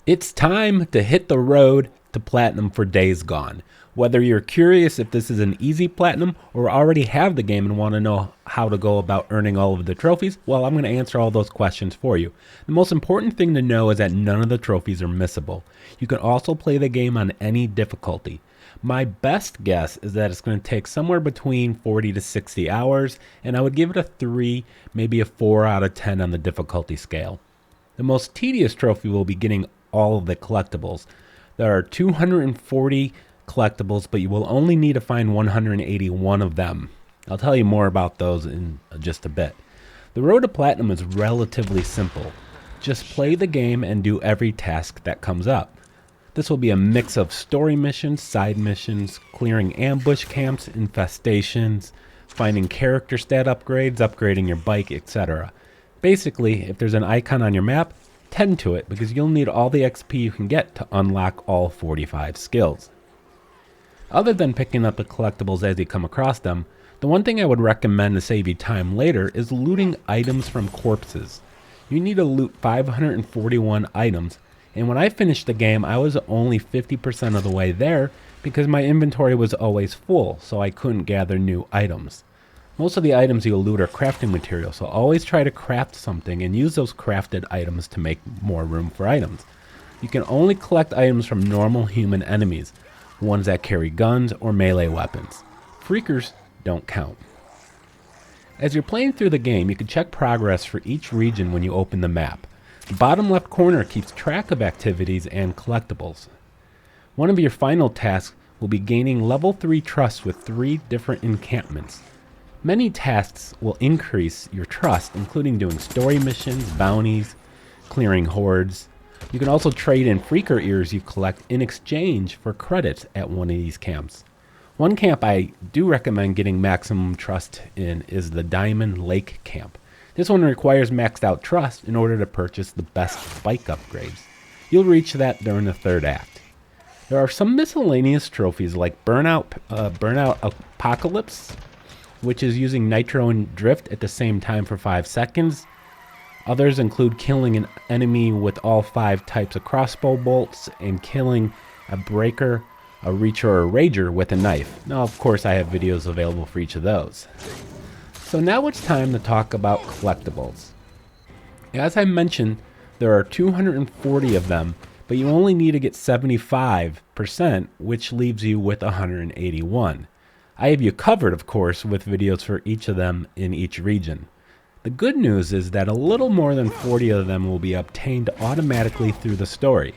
It's time to hit the road to platinum for Days Gone. Whether you're curious if this is an easy platinum or already have the game and want to know how to go about earning all of the trophies, well, I'm going to answer all those questions for you. The most important thing to know is that none of the trophies are missable. You can also play the game on any difficulty. My best guess is that it's going to take somewhere between 40 to 60 hours, and I would give it a 3, maybe a 4 out of 10 on the difficulty scale. The most tedious trophy will be getting all of the collectibles. There are 240 collectibles, but you will only need to find 181 of them. I'll tell you more about those in just a bit. The road to platinum is relatively simple. Just play the game and do every task that comes up. This will be a mix of story missions, side missions, clearing ambush camps, infestations, finding character stat upgrades, upgrading your bike, etc. Basically, if there's an icon on your map, tend to it because you'll need all the XP you can get to unlock all 45 skills. Other than picking up the collectibles as you come across them, the one thing I would recommend to save you time later is looting items from corpses. You need to loot 541 items, and when I finished the game I was only 50% of the way there because my inventory was always full, so I couldn't gather new items. Most of the items you'll loot are crafting materials, so always try to craft something and use those crafted items to make more room for items. You can only collect items from normal human enemies, ones that carry guns or melee weapons. Freakers don't count. As you're playing through the game, you can check progress for each region when you open the map. The bottom left corner keeps track of activities and collectibles. One of your final tasks will be gaining level 3 trust with 3 different encampments. Many tasks will increase your trust, including doing story missions, bounties, clearing hordes. You can also trade in freaker ears you collect in exchange for credits at one of these camps. One camp I do recommend getting maximum trust in is the Diamond Lake camp. This one requires maxed out trust in order to purchase the best bike upgrades. You'll reach that during the third act. There are some miscellaneous trophies like Burnout Apocalypse, which is using nitro and drift at the same time for 5 seconds. Others include killing an enemy with all 5 types of crossbow bolts and killing a breaker, a reacher, or a rager with a knife. Now, of course, I have videos available for each of those. So now it's time to talk about collectibles. As I mentioned, there are 240 of them, but you only need to get 75%, which leaves you with 181. I have you covered, of course, with videos for each of them in each region. The good news is that a little more than 40 of them will be obtained automatically through the story.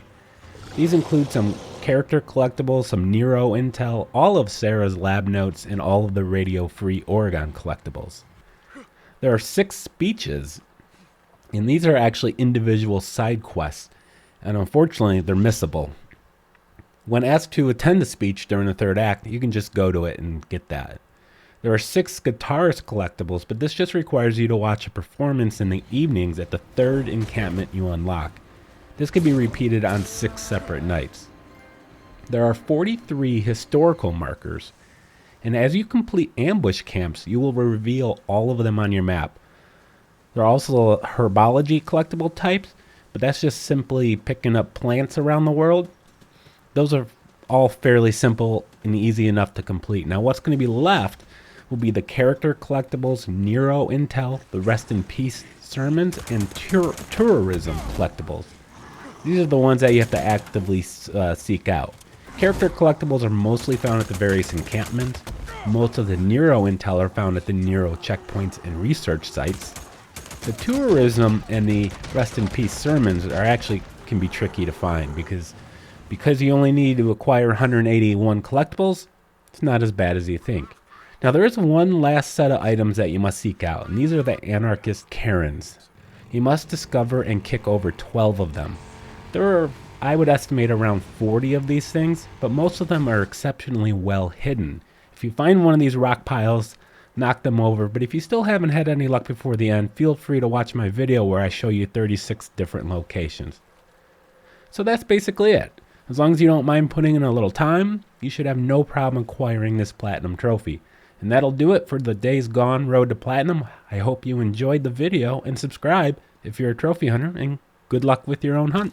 These include some character collectibles, some Nero intel, all of Sarah's lab notes, and all of the Radio Free Oregon collectibles. There are 6 speeches, and these are actually individual side quests, and unfortunately they're missable. When asked to attend the speech during the third act, you can just go to it and get that. There are 6 guitarist collectibles, but this just requires you to watch a performance in the evenings at the 3rd encampment you unlock. This can be repeated on 6 separate nights. There are 43 historical markers, and as you complete ambush camps, you will reveal all of them on your map. There are also herbology collectible types, but that's just simply picking up plants around the world. Those are all fairly simple and easy enough to complete. Now what's going to be left will be the character collectibles, Nero intel, the Rest in Peace sermons, and tourism collectibles. These are the ones that you have to actively seek out. Character collectibles are mostly found at the various encampments. Most of the Nero intel are found at the Nero checkpoints and research sites. The tourism and the Rest in Peace sermons can be tricky to find because you only need to acquire 181 collectibles. It's not as bad as you think. Now there is one last set of items that you must seek out, and these are the anarchist Karens. You must discover and kick over 12 of them. There are, I would estimate, around 40 of these things, but most of them are exceptionally well hidden. If you find one of these rock piles, knock them over, but if you still haven't had any luck before the end, feel free to watch my video where I show you 36 different locations. So that's basically it. As long as you don't mind putting in a little time, you should have no problem acquiring this platinum trophy. And that'll do it for the Days Gone Road to Platinum. I hope you enjoyed the video and subscribe if you're a trophy hunter, and good luck with your own hunt.